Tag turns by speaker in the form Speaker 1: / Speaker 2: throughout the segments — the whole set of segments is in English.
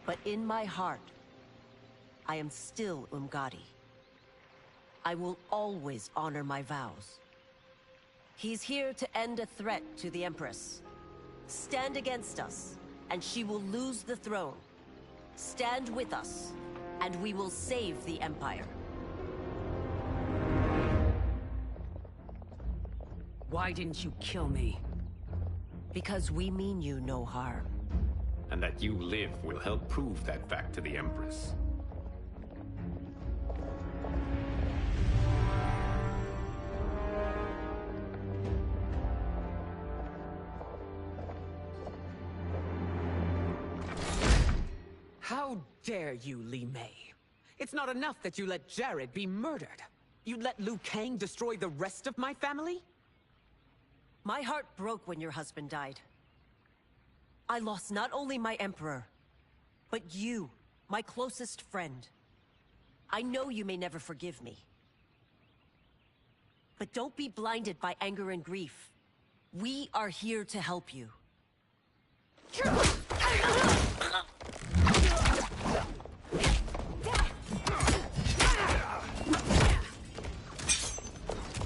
Speaker 1: But in my heart, I am still Umgadi. I will always honor my vows. He's here to end a threat to the Empress. Stand against us, and she will lose the throne. Stand with us, and we will save the Empire.
Speaker 2: Why didn't you kill me?
Speaker 1: Because we mean you no harm.
Speaker 3: And that you live will help prove that fact to the Empress.
Speaker 2: How dare you, Li Mei? It's not enough that you let Jared be murdered. You'd let Liu Kang destroy the rest of my family?
Speaker 1: My heart broke when your husband died. I lost not only my Emperor, but you, my closest friend. I know you may never forgive me. But don't be blinded by anger and grief. We are here to help you.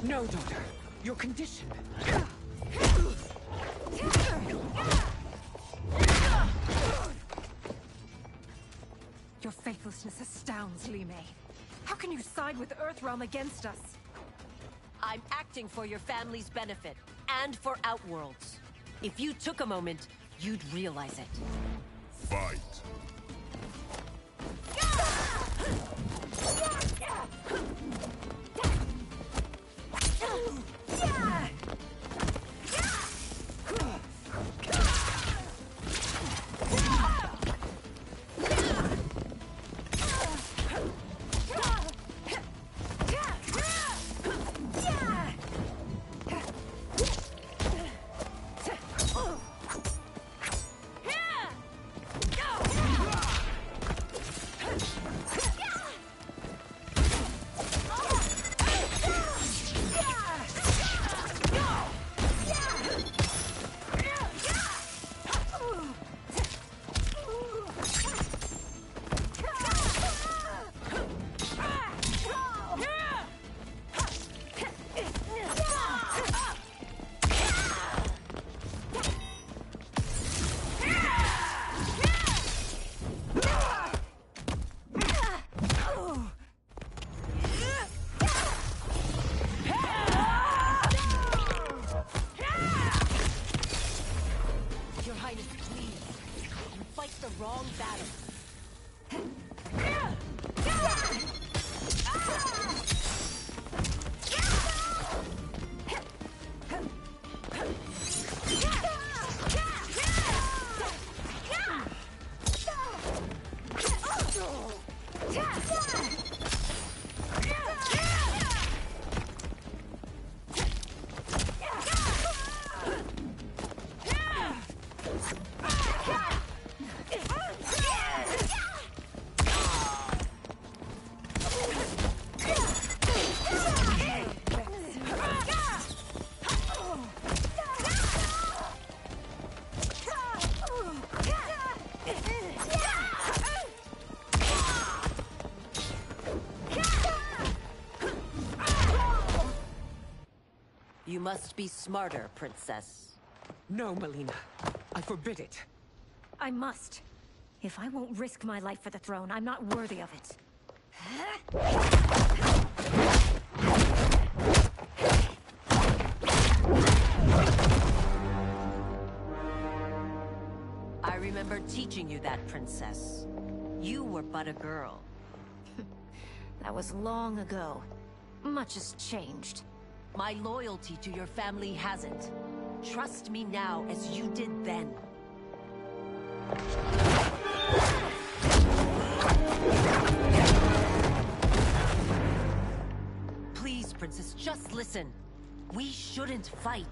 Speaker 2: No, daughter. Your condition.
Speaker 4: Your faithlessness astounds, Li Mei. How can you side with Earthrealm against us?
Speaker 1: I'm acting for your family's benefit, and for Outworlds. If you took a moment, you'd realize it.
Speaker 5: Fight.
Speaker 1: You must be smarter, Princess.
Speaker 2: No, Mileena. I forbid it.
Speaker 4: I must. If I won't risk my life for the throne, I'm not worthy of it.
Speaker 1: I remember teaching you that, Princess. You were but a girl.
Speaker 4: That was long ago. Much has changed.
Speaker 1: My loyalty to your family hasn't. Trust me now as you did then. Please, Princess, just listen. We shouldn't fight.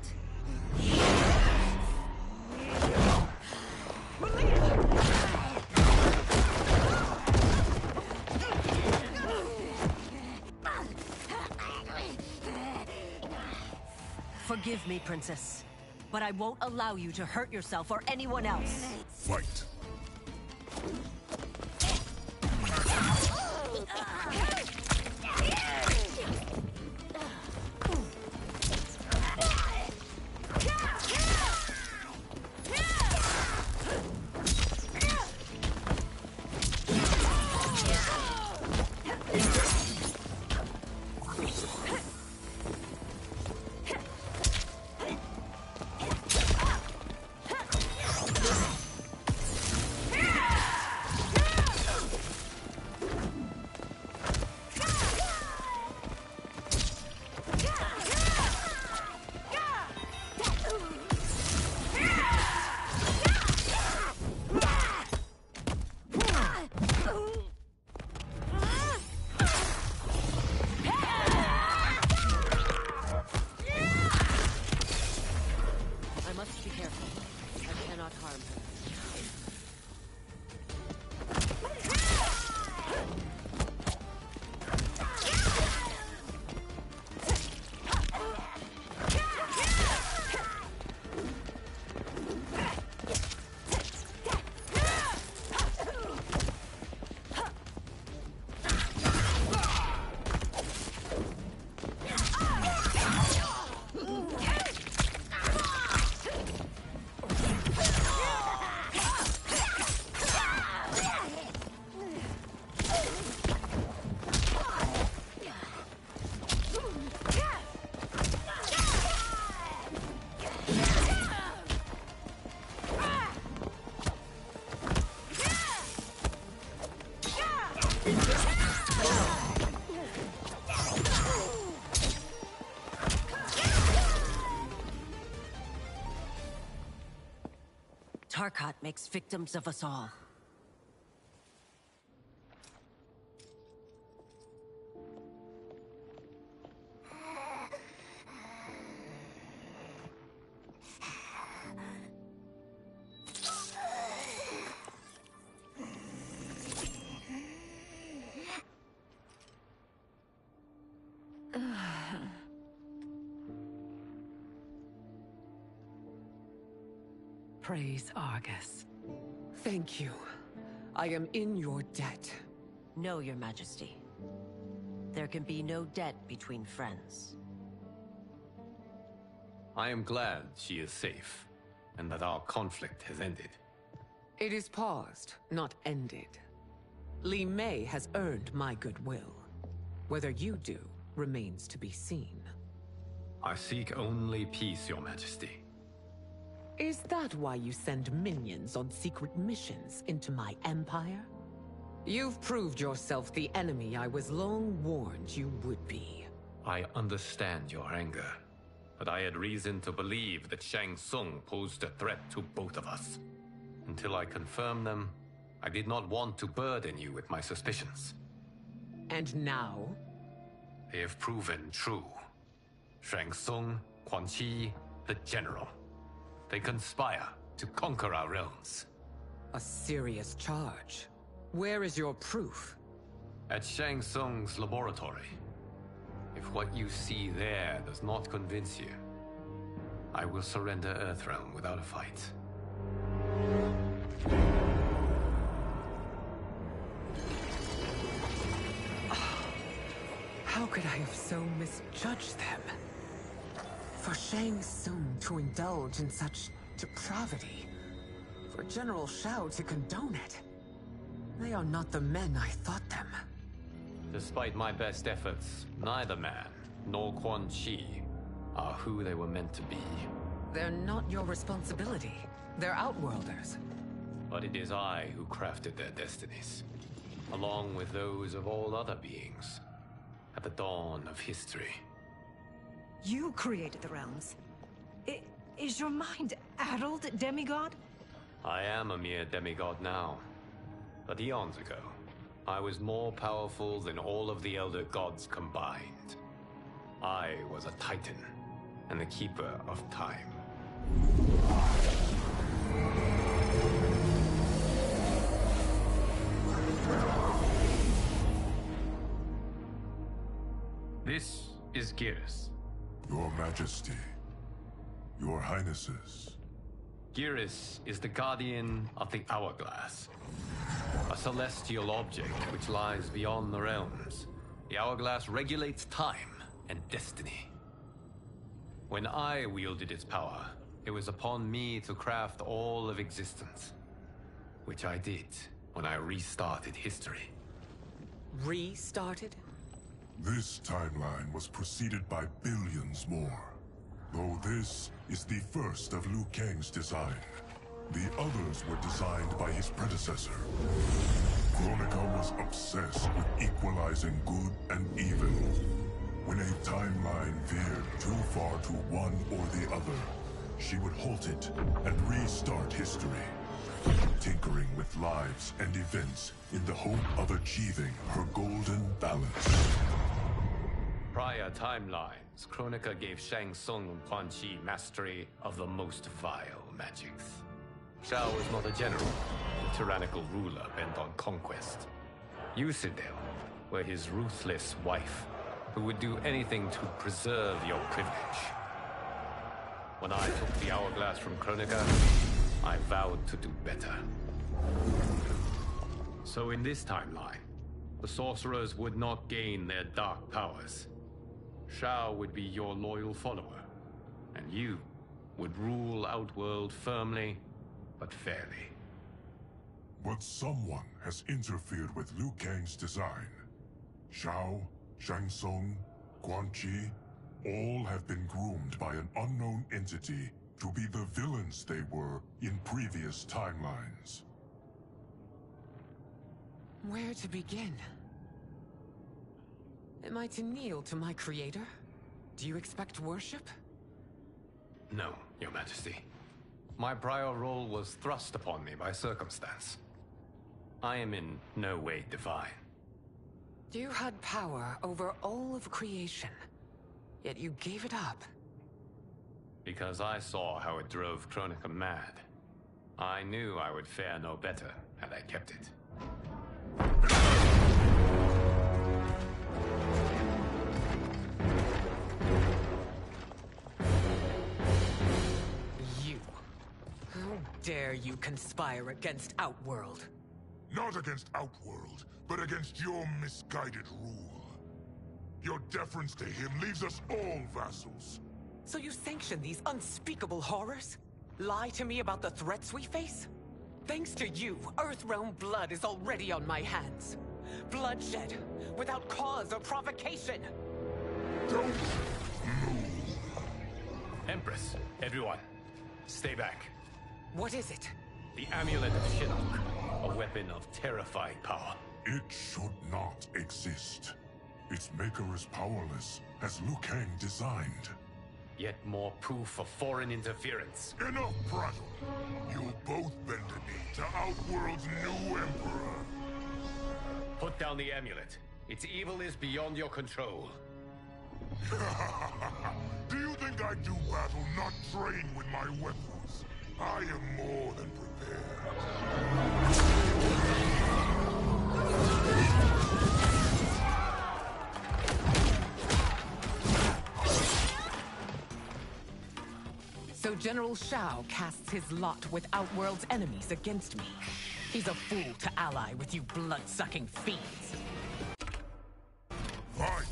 Speaker 1: Forgive me, Princess, but I won't allow you to hurt yourself or anyone else.
Speaker 5: Fight.
Speaker 1: Tarkat makes victims of us all.
Speaker 2: Praise Argus. Thank you. I am in your debt.
Speaker 1: No, Your Majesty. There can be no debt between friends.
Speaker 3: I am glad she is safe, and that our conflict has ended.
Speaker 2: It is paused, not ended. Li Mei has earned my goodwill. Whether you do remains to be seen.
Speaker 3: I seek only peace, Your Majesty.
Speaker 2: Is that why you send minions on secret missions into my empire? You've proved yourself the enemy I was long warned you would be.
Speaker 3: I understand your anger, but I had reason to believe that Shang Tsung posed a threat to both of us. Until I confirmed them, I did not want to burden you with my suspicions.
Speaker 2: And now?
Speaker 3: They have proven true. Shang Tsung, Quan Chi, the General. They conspire to conquer our realms.
Speaker 2: A serious charge. Where is your proof?
Speaker 3: At Shang Tsung's laboratory. If what you see there does not convince you, I will surrender Earthrealm without a fight.
Speaker 2: How could I have so misjudged them? For Shang Tsung to indulge in such depravity, for General Shao to condone it, they are not the men I thought them.
Speaker 3: Despite my best efforts, neither man nor Quan Chi are who they were meant to be.
Speaker 2: They're not your responsibility. They're Outworlders.
Speaker 3: But it is I who crafted their destinies, along with those of all other beings, at the dawn of history.
Speaker 4: You created the realms. Is your mind addled, demigod?
Speaker 3: I am a mere demigod now, but eons ago, I was more powerful than all of the Elder Gods combined. I was a Titan, and the Keeper of Time. This is Geras.
Speaker 5: Your Majesty, Your Highnesses.
Speaker 3: Geras is the guardian of the Hourglass, a celestial object which lies beyond the realms. The Hourglass regulates time and destiny. When I wielded its power, it was upon me to craft all of existence, which I did when I restarted history.
Speaker 2: Restarted?
Speaker 5: This timeline was preceded by billions more. Though this is the first of Liu Kang's design. The others were designed by his predecessor. Kronika was obsessed with equalizing good and evil. When a timeline veered too far to one or the other, she would halt it and restart history, tinkering with lives and events in the hope of achieving her golden balance.
Speaker 3: Prior timelines, Kronika gave Shang Tsung and Quan Chi mastery of the most vile magics. Shao was not a general, a tyrannical ruler bent on conquest. Usidel were his ruthless wife, who would do anything to preserve your privilege. When I took the Hourglass from Kronika, I vowed to do better. So in this timeline, the sorcerers would not gain their dark powers. Shao would be your loyal follower, and you would rule Outworld firmly, but fairly.
Speaker 5: But someone has interfered with Liu Kang's design. Shao, Shang Tsung, Quan Chi, all have been groomed by an unknown entity to be the villains they were in previous timelines.
Speaker 2: Where to begin? Am I to kneel to my creator? Do you expect worship?
Speaker 3: No, Your Majesty. My prior role was thrust upon me by circumstance. I am in no way divine.
Speaker 2: You had power over all of creation, yet you gave it up.
Speaker 3: Because I saw how it drove Kronika mad. I knew I would fare no better had I kept it.
Speaker 2: You. How dare you conspire against Outworld?
Speaker 5: Not against Outworld, but against your misguided rule. Your deference to him leaves us all vassals.
Speaker 2: So you sanction these unspeakable horrors? Lie to me about the threats we face? Thanks to you, Earthrealm blood is already on my hands. Bloodshed, without cause or provocation.
Speaker 5: Don't move.
Speaker 3: Empress, everyone, stay back.
Speaker 2: What is it?
Speaker 3: The Amulet of Shinnok, a weapon of terrifying power.
Speaker 5: It should not exist. Its maker is powerless, as Liu Kang designed.
Speaker 3: Yet more proof of foreign interference.
Speaker 5: Enough prattle. You'll both bend a knee to Outworld's new emperor.
Speaker 3: Put down the amulet. Its evil is beyond your control.
Speaker 5: Do you think I do battle not trained with my weapons? I am more than prepared.
Speaker 2: So General Shao casts his lot with Outworld's enemies against me. He's a fool to ally with you blood-sucking fiends.
Speaker 5: Fight!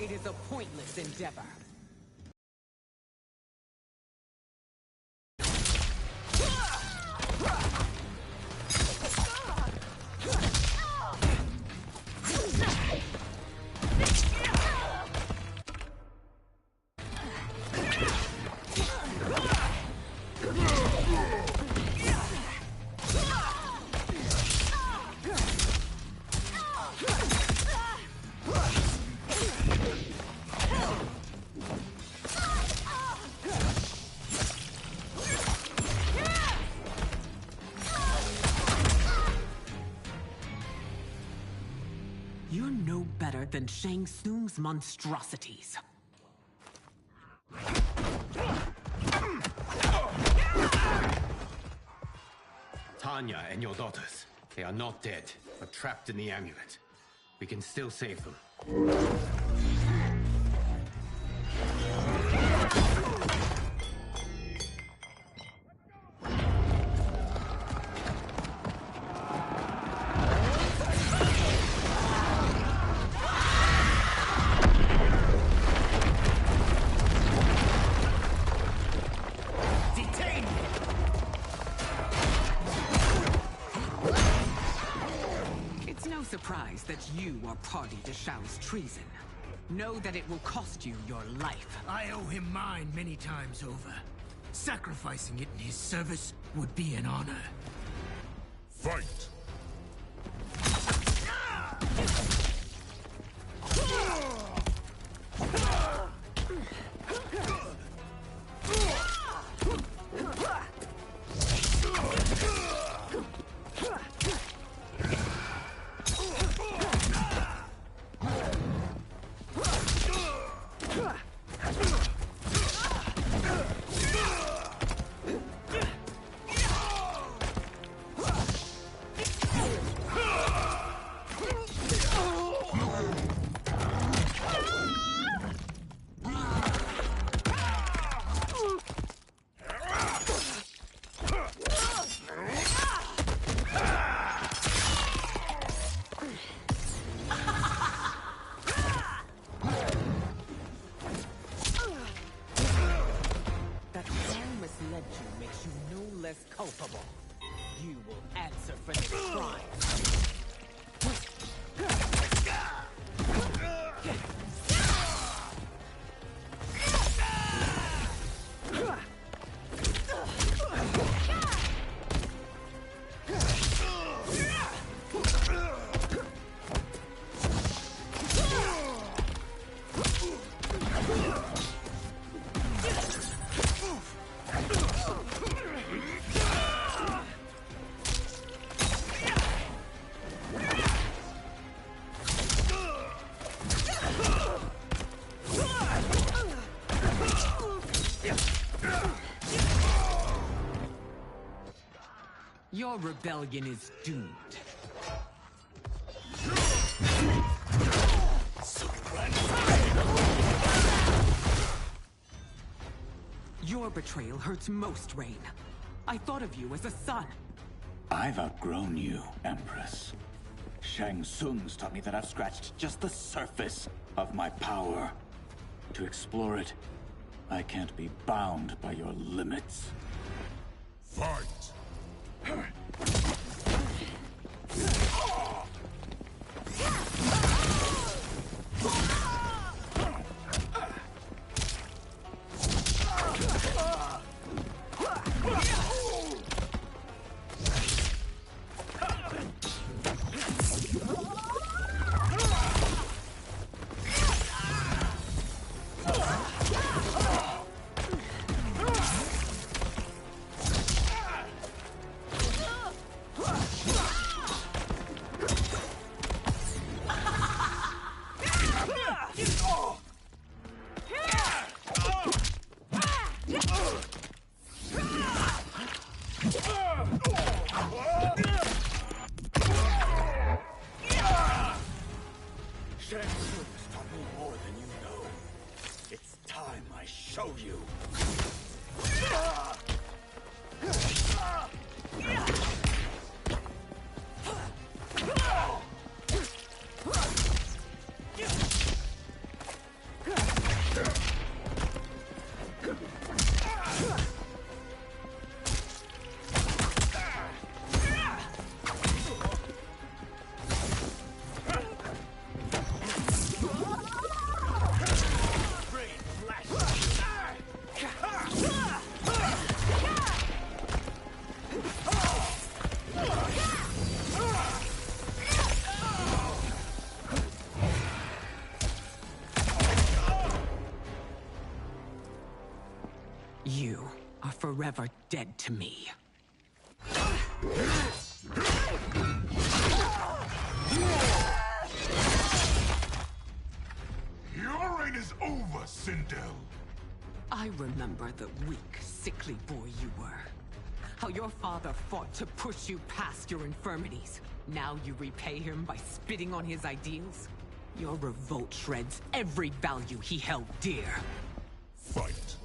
Speaker 2: It is a pointless endeavor. You're no better than Shang Tsung's monstrosities.
Speaker 3: Tanya and your daughters, they are not dead, but trapped in the amulet. We can still save them.
Speaker 2: Surprise that you are party to Shao's treason. Know that it will cost you your life.
Speaker 6: I owe him mine many times over. Sacrificing it in his service would be an honor.
Speaker 5: Fight!
Speaker 2: as culpable. You will answer for this crime. Your rebellion is doomed. Your betrayal hurts most, Rain. I thought of you as a son.
Speaker 7: I've outgrown you, Empress. Shang Tsung's taught me that I've scratched just the surface of my power. To explore it, I can't be bound by your limits.
Speaker 5: Fight!
Speaker 7: Shang Tsung's taught me more than you know. It's time I show you.
Speaker 2: You are forever dead to me.
Speaker 5: Your reign is over, Sindel.
Speaker 2: I remember the weak, sickly boy you were. How your father fought to push you past your infirmities. Now you repay him by spitting on his ideals? Your revolt shreds every value he held dear.
Speaker 5: Fight.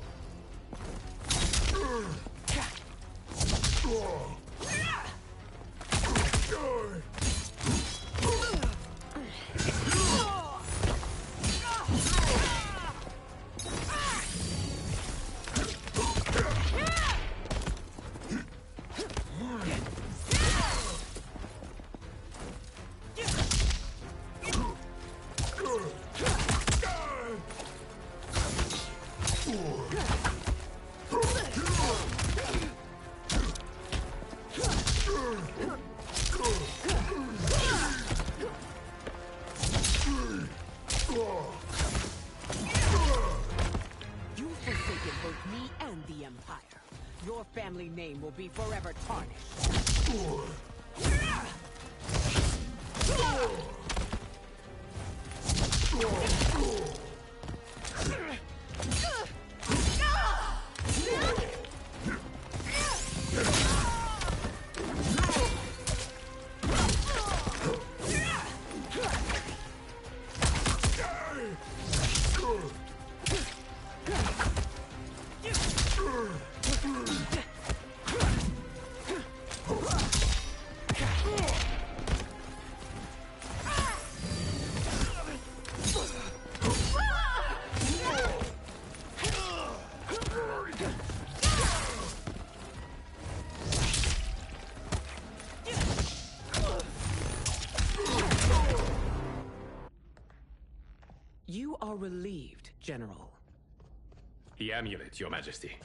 Speaker 2: You've forsaken both me and the Empire. Your family name will be forever tarnished. are relieved, General.
Speaker 3: The amulet, Your Majesty.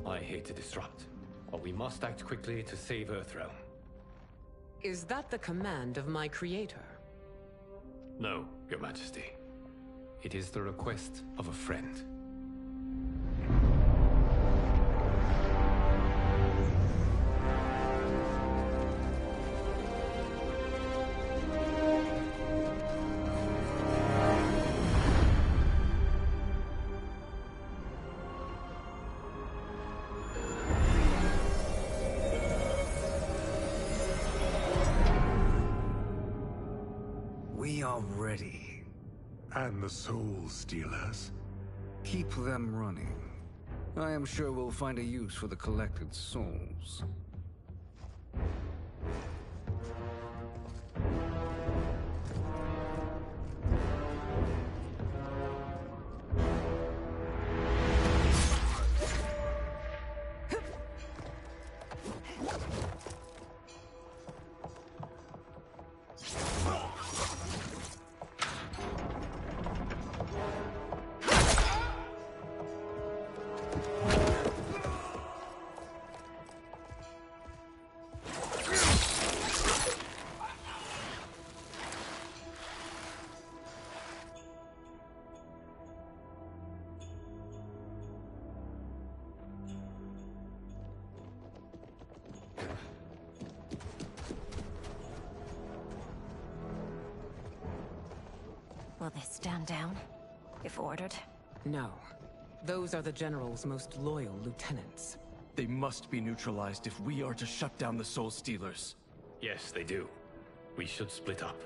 Speaker 3: I hate to disrupt, but we must act quickly to save Earthrealm.
Speaker 2: Is that the command of my creator?
Speaker 3: No, Your Majesty. It is the request of a friend.
Speaker 8: We are ready.
Speaker 5: And the Soul Stealers?
Speaker 8: Keep them running. I am sure we'll find a use for the collected souls.
Speaker 4: Will they stand down, if ordered?
Speaker 2: No. Those are the General's most loyal lieutenants.
Speaker 9: They must be neutralized if we are to shut down the Soul Stealers.
Speaker 3: Yes, they do. We should split up.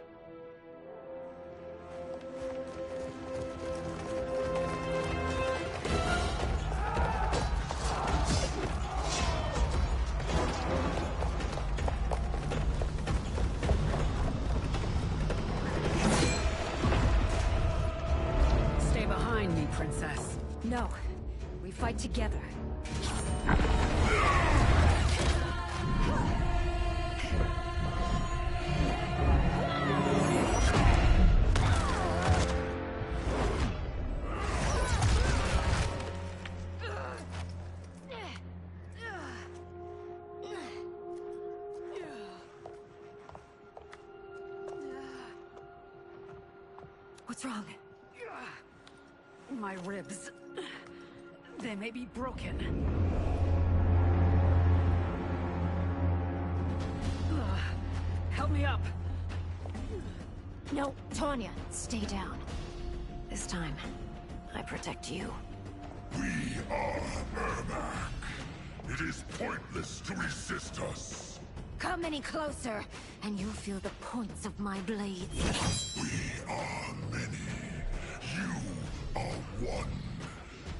Speaker 2: Stay behind me, Princess.
Speaker 4: No. We fight together. What's wrong?
Speaker 10: My ribs. They may be broken. Help me up.
Speaker 4: No, Tanya, stay down. This time, I protect you.
Speaker 5: We are Ermac. It is pointless to resist us.
Speaker 4: Come any closer, and you'll feel the points of my blades.
Speaker 5: We are many. You are one.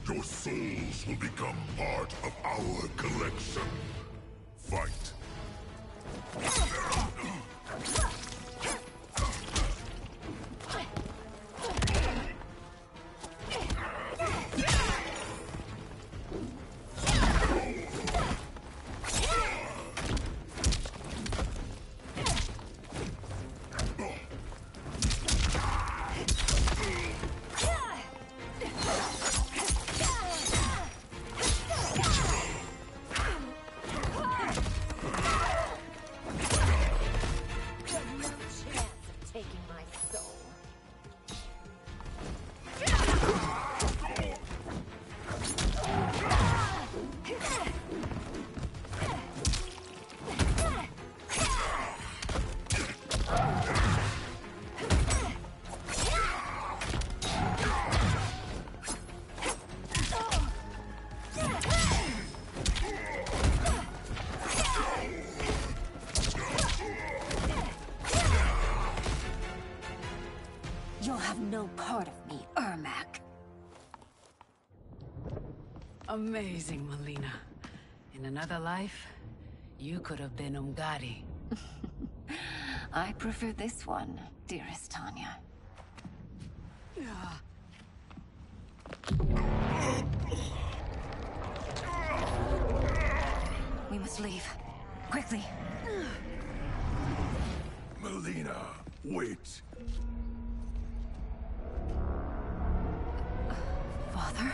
Speaker 5: Your souls will become part of our collection. Fight.
Speaker 4: You'll have no part of me, Ermac.
Speaker 10: Amazing, Mileena. In another life, you could have been Umgadi.
Speaker 11: I prefer this one, dearest Tanya. We must leave. Quickly.
Speaker 5: Mileena, wait.
Speaker 11: Father?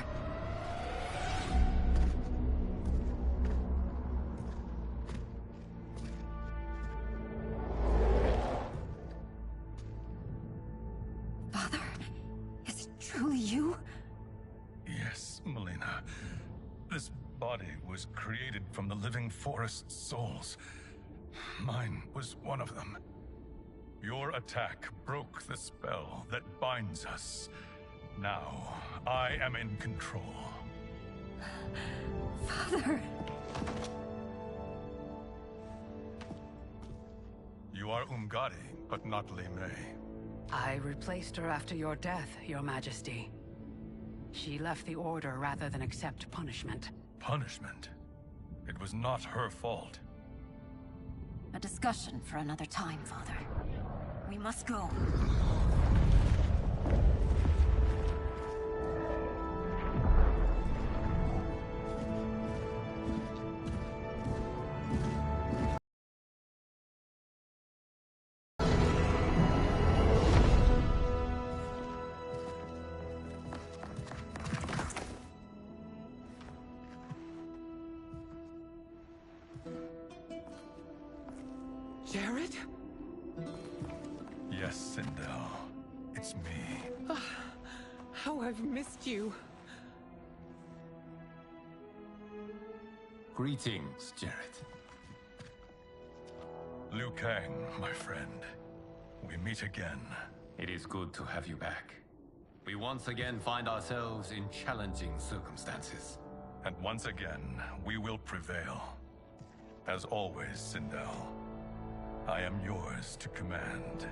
Speaker 11: Father? Is it truly you?
Speaker 12: Yes, Mileena. This body was created from the living forest's souls. Mine was one of them. Your attack broke the spell that binds us. Now, I am in control.
Speaker 11: Father!
Speaker 12: You are Umgadi, but not Li Mei.
Speaker 10: I replaced her after your death, Your Majesty. She left the Order rather than accept punishment.
Speaker 12: Punishment? It was not her fault.
Speaker 11: A discussion for another time, Father. We must go.
Speaker 2: Jared?
Speaker 12: Yes, Sindel. It's me.
Speaker 2: How I've missed you.
Speaker 3: Greetings, Jared.
Speaker 12: Liu Kang, my friend. We meet again.
Speaker 3: It is good to have you back. We once again find ourselves in challenging circumstances.
Speaker 12: And once again, we will prevail. As always, Sindel, I am yours to command.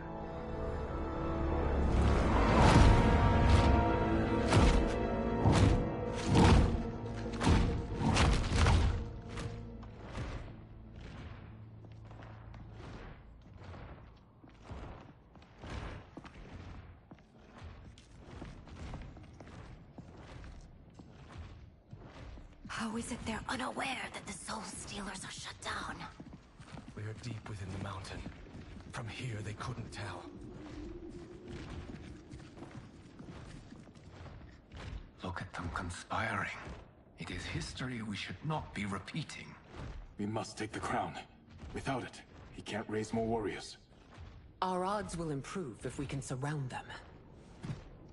Speaker 11: How is it they're unaware that the Soul Stealers are shut down?
Speaker 9: We are deep within the mountain. From here, they couldn't tell.
Speaker 3: Look at them conspiring. It is history we should not be repeating.
Speaker 13: We must take the crown. Without it, he can't raise more warriors.
Speaker 2: Our odds will improve if we can surround them.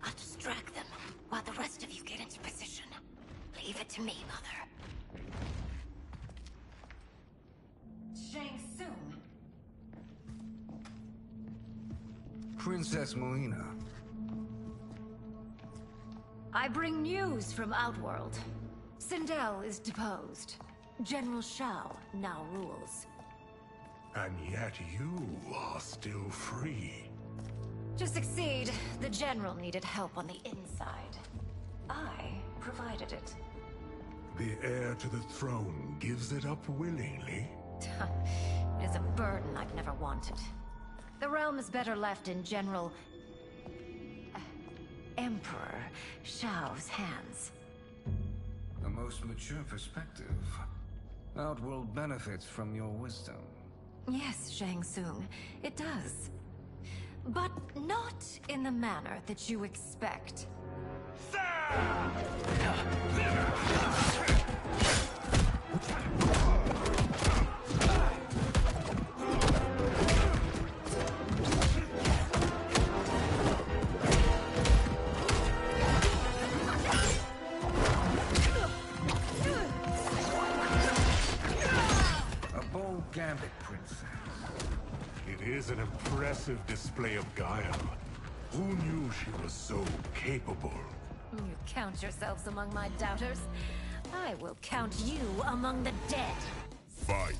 Speaker 11: I'll distract them while the rest of you get into position. Leave it to me, Mother. Shang Tsung.
Speaker 8: Princess Mileena.
Speaker 11: I bring news from Outworld. Sindel is deposed. General Shao now rules.
Speaker 5: And yet you are still free.
Speaker 11: To succeed, the General needed help on the inside. I provided it.
Speaker 5: The heir to the throne gives it up willingly.
Speaker 11: It is a burden I've never wanted. The realm is better left in General... Emperor Shao's hands.
Speaker 8: A most mature perspective. Outworld benefits from your wisdom.
Speaker 11: Yes, Shang Tsung, it does. But not in the manner that you expect.
Speaker 8: A bold gambit, princess.
Speaker 5: It is an impressive display of guile. Who knew she was so capable?
Speaker 11: You count yourselves among my doubters. I will count you among the dead.
Speaker 5: Fight.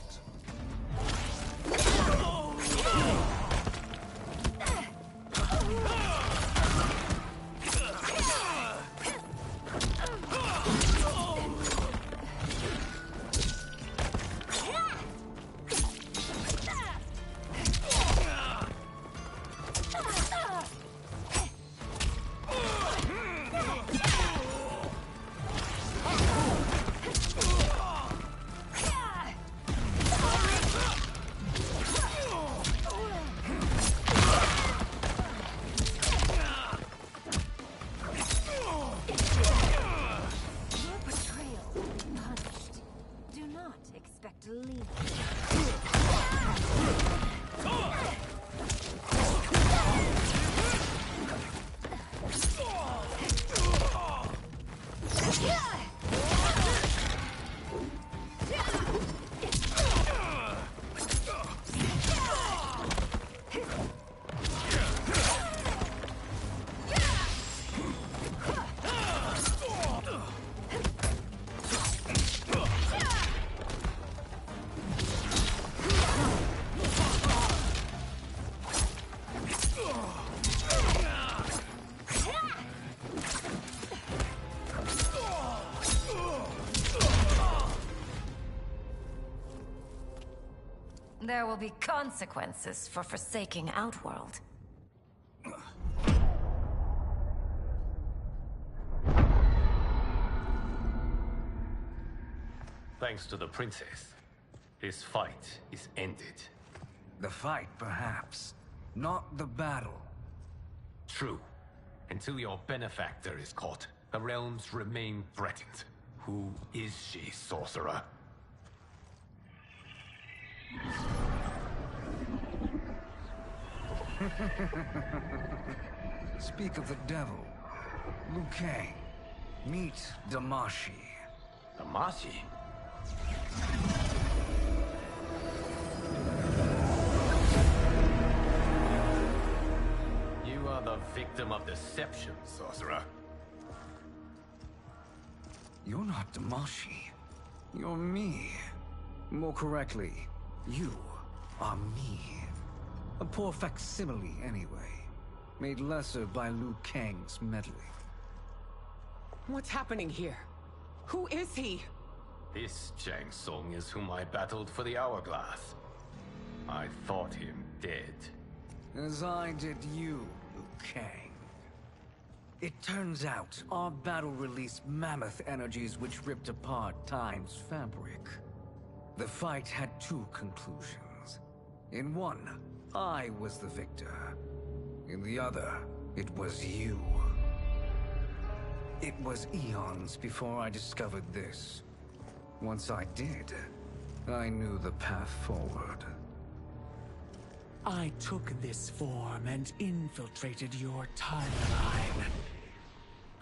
Speaker 11: There will be consequences for forsaking Outworld.
Speaker 3: Thanks to the princess, this fight is ended.
Speaker 8: The fight, perhaps. Not the battle.
Speaker 3: True. Until your benefactor is caught, the realms remain threatened. Who is she, sorcerer?
Speaker 8: Speak of the devil. Liu Kang. Meet Damashi.
Speaker 3: Damashi? You are the victim of deception, sorcerer.
Speaker 8: You're not Damashi. You're me. More correctly, you are me. A poor facsimile, anyway. Made lesser by Liu Kang's meddling.
Speaker 2: What's happening here? Who is he?
Speaker 3: This Shang Tsung is whom I battled for the Hourglass. I thought him dead.
Speaker 8: As I did you, Liu Kang. It turns out our battle released mammoth energies which ripped apart Time's fabric. The fight had two conclusions. In one, I was the victor. In the other, it was you. It was eons before I discovered this. Once I did, I knew the path forward.
Speaker 14: I took this form and infiltrated your timeline.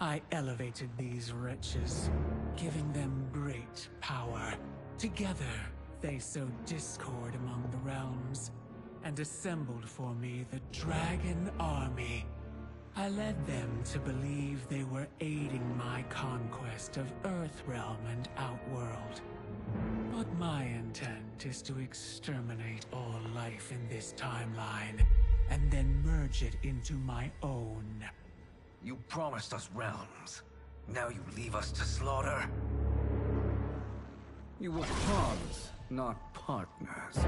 Speaker 14: I elevated these wretches, giving them great power. Together, they sowed discord among the realms, and assembled for me the Dragon Army. I led them to believe they were aiding my conquest of Earthrealm and Outworld. But my intent is to exterminate all life in this timeline, and then merge it into my own.
Speaker 8: You promised us realms. Now you leave us to slaughter? You were pawns, not partners.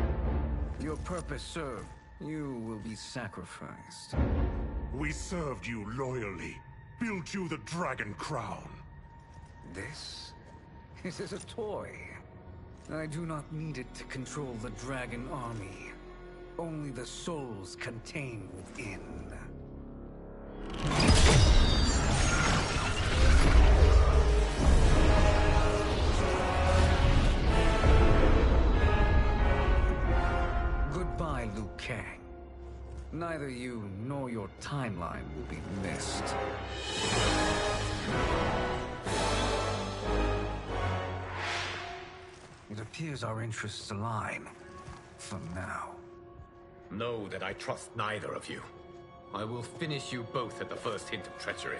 Speaker 8: Your purpose served. You will be sacrificed.
Speaker 5: We served you loyally. Built you the Dragon Crown.
Speaker 8: This is a toy. I do not need it to control the Dragon Army. Only the souls contained within. Goodbye, Liu Kang. Neither you nor your timeline will be missed. It appears our interests align. For now.
Speaker 3: Know that I trust neither of you. I will finish you both at the first hint of treachery.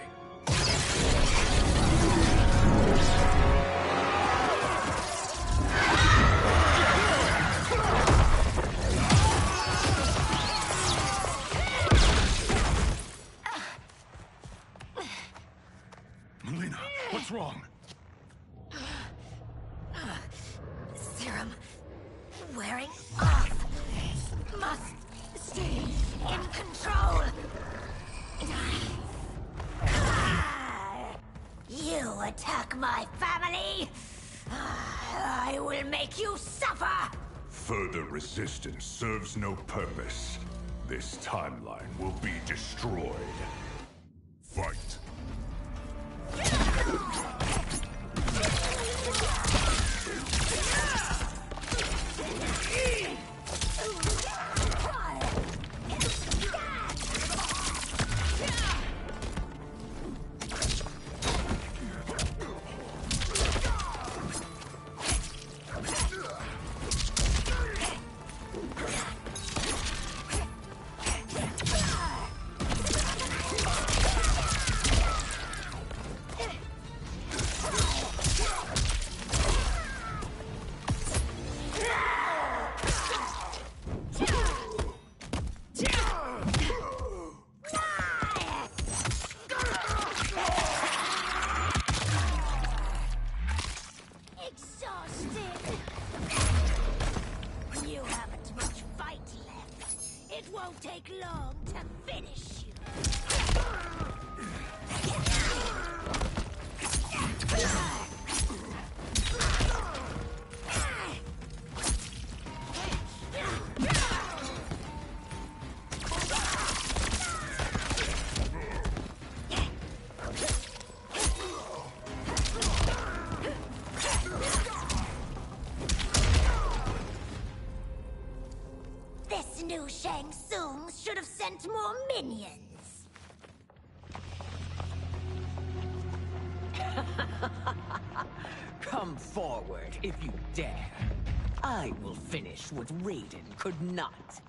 Speaker 12: Mileena, what's wrong?
Speaker 11: Serum wearing off. Must stay in control. You attack my family. I will make you suffer.
Speaker 5: Further resistance serves no purpose. This timeline will be destroyed. Fight.
Speaker 11: Exhausted. You haven't much It won't take long to finish you. This new Shang Tsung should have sent more minions.
Speaker 2: Come forward if you dare. I will finish what Raiden could not.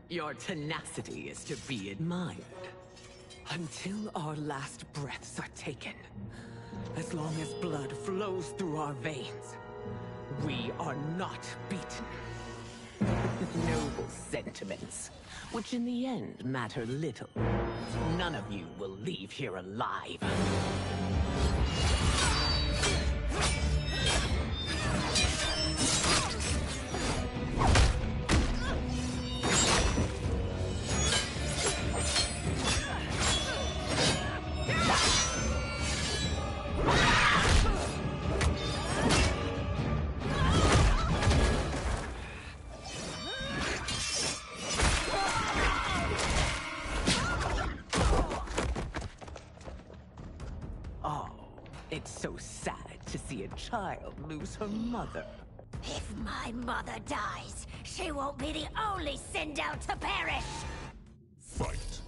Speaker 2: Your tenacity is to be admired. Until our last breaths are taken, as long as blood flows through our veins, we are not beaten. Noble sentiments, which in the end matter little. None of you will leave here alive. It's so sad to see a child lose her mother.
Speaker 11: If my mother dies, she won't be the only Sindel to perish!
Speaker 5: Fight.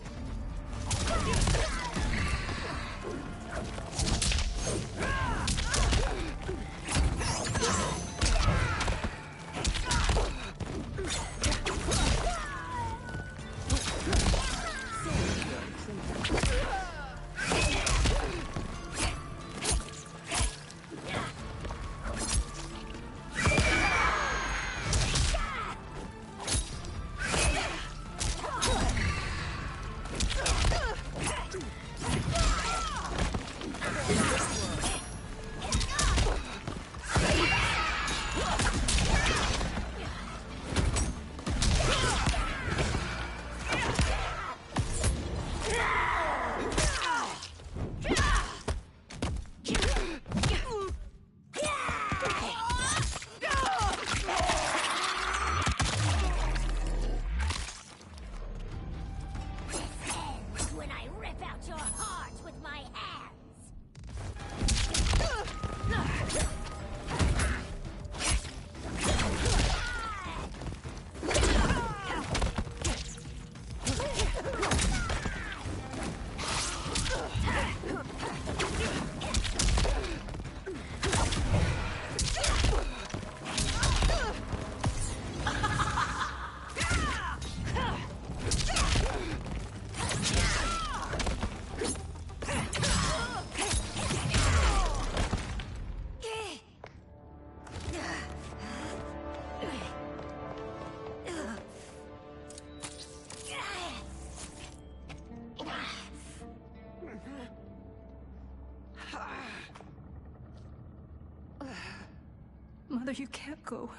Speaker 4: Mother, you can't go.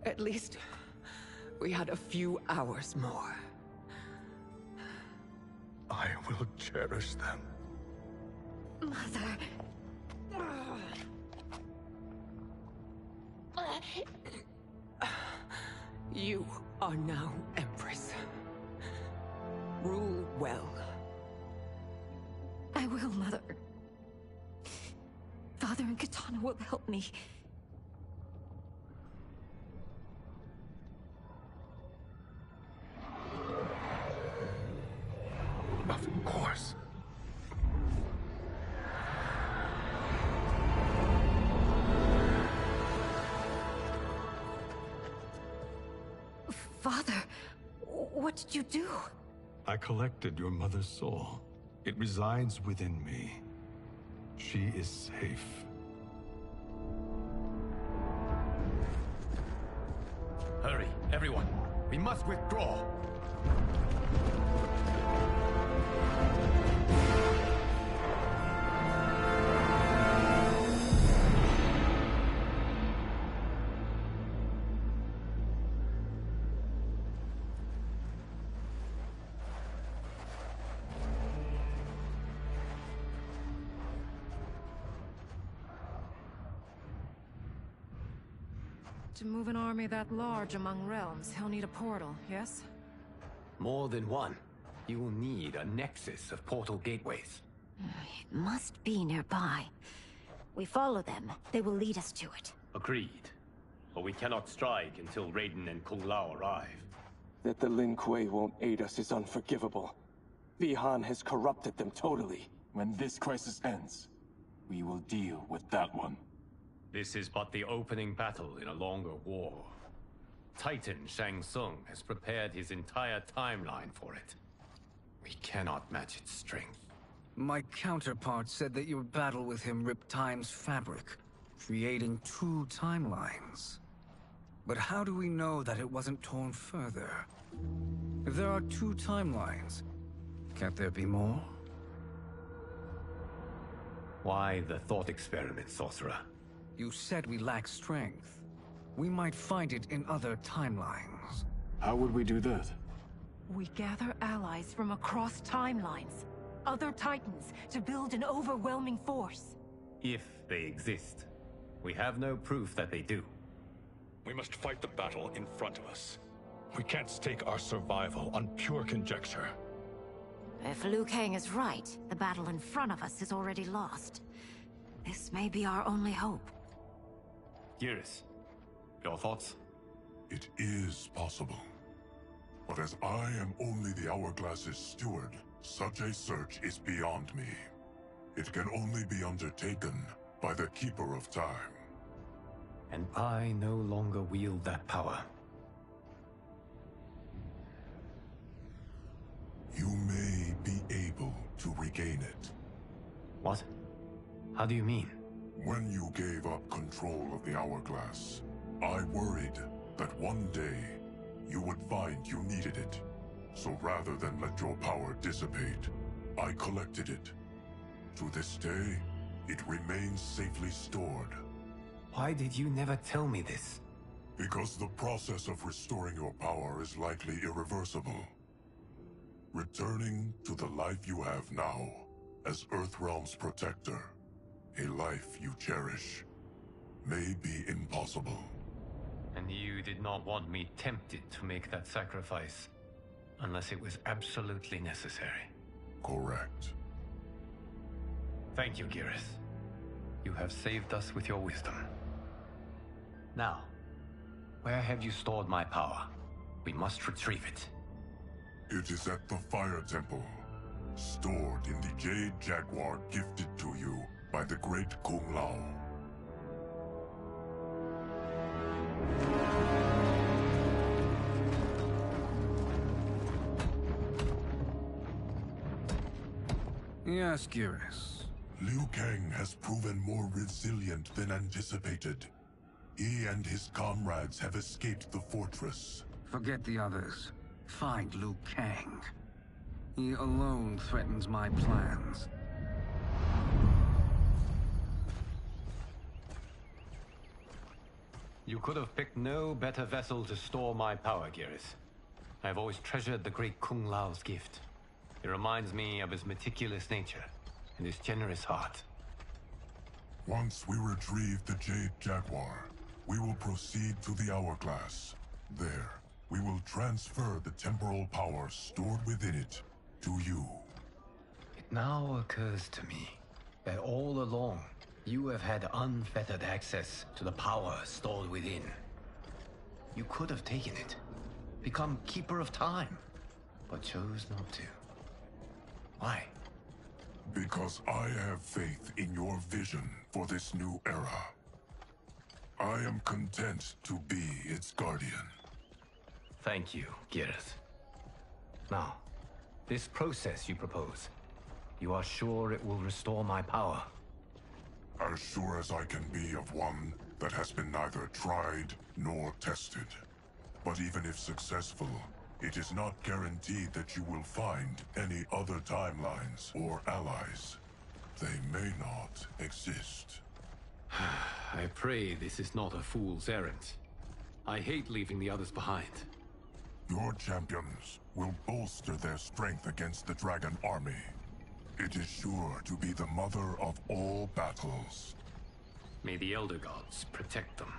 Speaker 2: At least we had a few hours more.
Speaker 12: I will cherish them.
Speaker 11: Mother...
Speaker 2: You are now Empress. Rule well.
Speaker 4: I will, Mother. Father and Katana will help me.
Speaker 12: Of course.
Speaker 4: Father, what did you do?
Speaker 12: I collected your mother's soul. It resides within me. She is safe.
Speaker 3: Hurry, everyone. We must withdraw.
Speaker 4: To move an army that large among realms, he'll need a portal, yes?
Speaker 3: More than one. You will need a nexus of portal gateways.
Speaker 11: It must be nearby. We follow them. They will lead us to it.
Speaker 3: Agreed. But we cannot strike until Raiden and Kung Lao arrive.
Speaker 13: That the Lin Kuei won't aid us is unforgivable. Bi-Han has corrupted them totally. When this crisis ends, we will deal with that one.
Speaker 3: This is but the opening battle in a longer war. Titan Shang Tsung has prepared his entire timeline for it. We cannot match its strength.
Speaker 8: My counterpart said that your battle with him ripped time's fabric, creating 2 timelines. But how do we know that it wasn't torn further? If there are 2 timelines, can't there be more?
Speaker 3: Why the thought experiment, Sorcerer?
Speaker 8: You said we lack strength. We might find it in other timelines.
Speaker 13: How would we do that?
Speaker 4: We gather allies from across timelines, other Titans, to build an overwhelming force.
Speaker 3: If they exist. We have no proof that they do.
Speaker 12: We must fight the battle in front of us. We can't stake our survival on pure conjecture.
Speaker 11: If Liu Kang is right, the battle in front of us is already lost. This may be our only hope.
Speaker 3: Geras, your thoughts?
Speaker 5: It is possible. But as I am only the Hourglass's steward, such a search is beyond me. It can only be undertaken by the Keeper of Time.
Speaker 3: And I no longer wield that power.
Speaker 5: You may be able to regain it.
Speaker 3: What? How do you mean?
Speaker 5: When you gave up control of the Hourglass, I worried that one day you would find you needed it. So rather than let your power dissipate, I collected it. To this day, it remains safely stored.
Speaker 3: Why did you never tell me this?
Speaker 5: Because the process of restoring your power is likely irreversible. Returning to the life you have now, as Earthrealm's protector, a life you cherish, may be impossible.
Speaker 3: And you did not want me tempted to make that sacrifice, unless it was absolutely necessary.
Speaker 5: Correct.
Speaker 3: Thank you, Geras. You have saved us with your wisdom. Now, where have you stored my power? We must retrieve it.
Speaker 5: It is at the Fire Temple, stored in the Jade Jaguar gifted to you by the great Kung Lao.
Speaker 8: Yes, Geras.
Speaker 5: Liu Kang has proven more resilient than anticipated. He and his comrades have escaped the fortress.
Speaker 8: Forget the others. Find Liu Kang. He alone threatens my plans.
Speaker 3: You could have picked no better vessel to store my power, Geras. I've always treasured the great Kung Lao's gift. It reminds me of his meticulous nature and his generous heart.
Speaker 5: Once we retrieve the Jade Jaguar, we will proceed to the Hourglass. There, we will transfer the temporal power stored within it to you.
Speaker 3: It now occurs to me that all along, you have had unfettered access to the power stored within. You could have taken it, become Keeper of Time, but chose not to. Why?
Speaker 5: Because I have faith in your vision for this new era. I am content to be its guardian.
Speaker 15: Thank you, Gareth. Now, this process you propose, you are sure it will restore my power?
Speaker 5: As sure as I can be of one that has been neither tried nor tested. But even if successful, it is not guaranteed that you will find any other timelines or allies. They may not exist.
Speaker 3: I pray this is not a fool's errand. I hate leaving the others behind.
Speaker 5: Your champions will bolster their strength against the Dragon Army. It is sure to be the mother of all battles.
Speaker 3: May the Elder Gods protect them.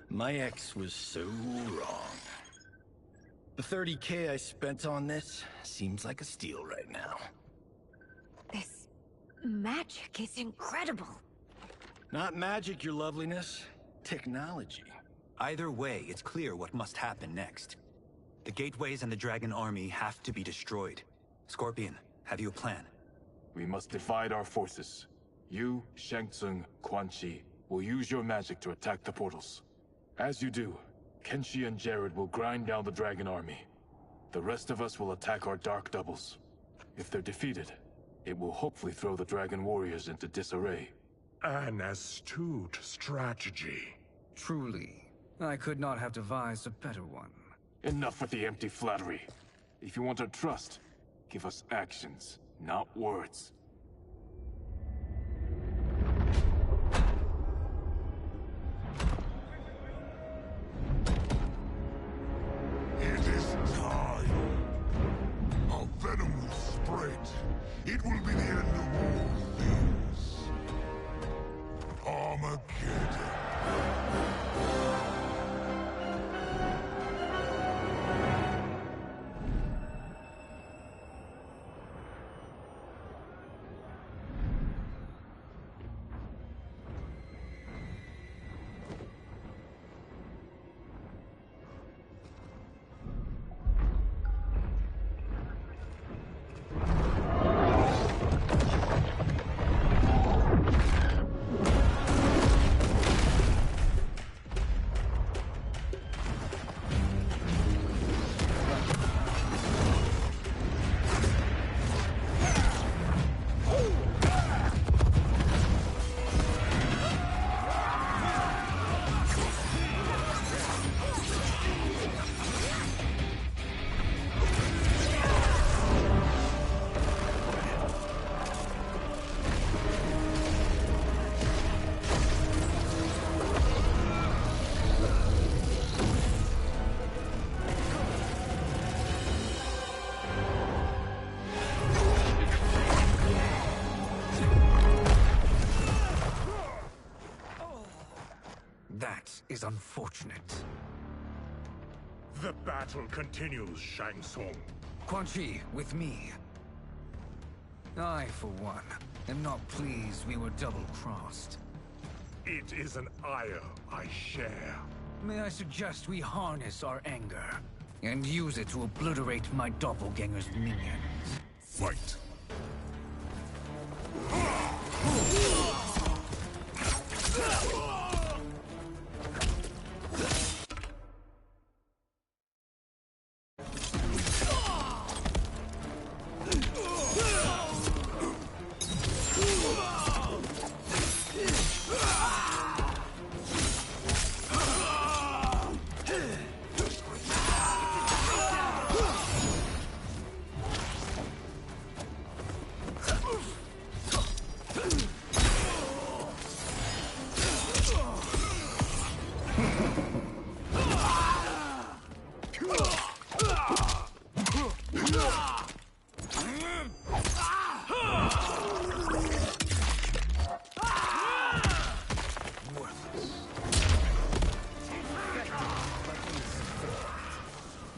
Speaker 16: My ex was so wrong. The 30K I spent on this seems like a steal right now.
Speaker 11: This magic is incredible.
Speaker 16: Not magic, your loveliness. Technology.
Speaker 17: Either way, it's clear what must happen next. The gateways and the Dragon Army have to be destroyed. Scorpion, have you a plan?
Speaker 13: We must divide our forces. You, Shang Tsung, Quan Chi, will use your magic to attack the portals. As you do, Kenshi and Jared will grind down the Dragon Army. The rest of us will attack our Dark Doubles. If they're defeated, it will hopefully throw the Dragon Warriors into disarray.
Speaker 18: An astute strategy.
Speaker 8: Truly, I could not have devised a better one.
Speaker 13: Enough with the empty flattery. If you want our trust, give us actions, not words.
Speaker 5: It is time. Our venom will spread. It will be the end of all things. Armageddon.
Speaker 8: That is unfortunate.
Speaker 18: The battle continues, Shang Tsung.
Speaker 8: Quan Chi, with me. I, for one, am not pleased we were double-crossed.
Speaker 18: It is an ire I share.
Speaker 8: May I suggest we harness our anger and use it to obliterate my doppelganger's minions?
Speaker 5: Fight!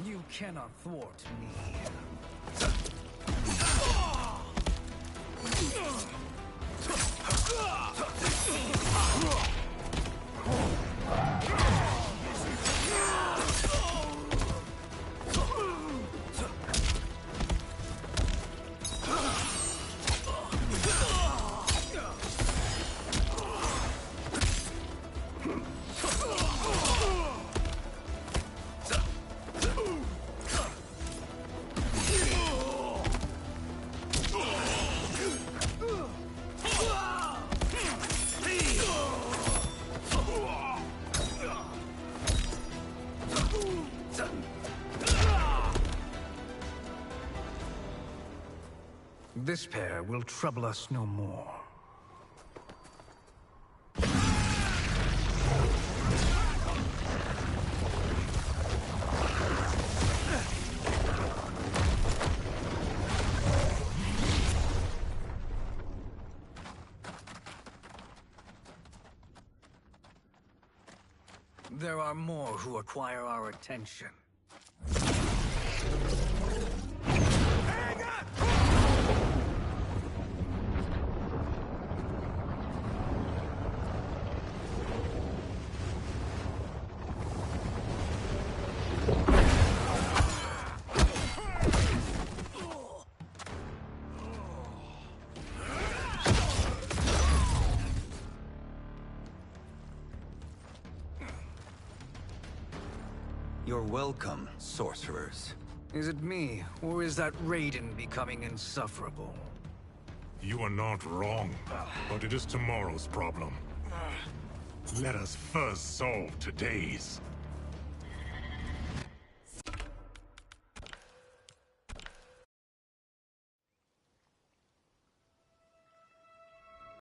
Speaker 8: You cannot thwart me. This pair will trouble us no more. There are more who acquire our attention.
Speaker 17: You're welcome, sorcerers.
Speaker 8: Is it me, or is that Raiden becoming insufferable?
Speaker 18: You are not wrong, but it is tomorrow's problem. Let us first solve today's.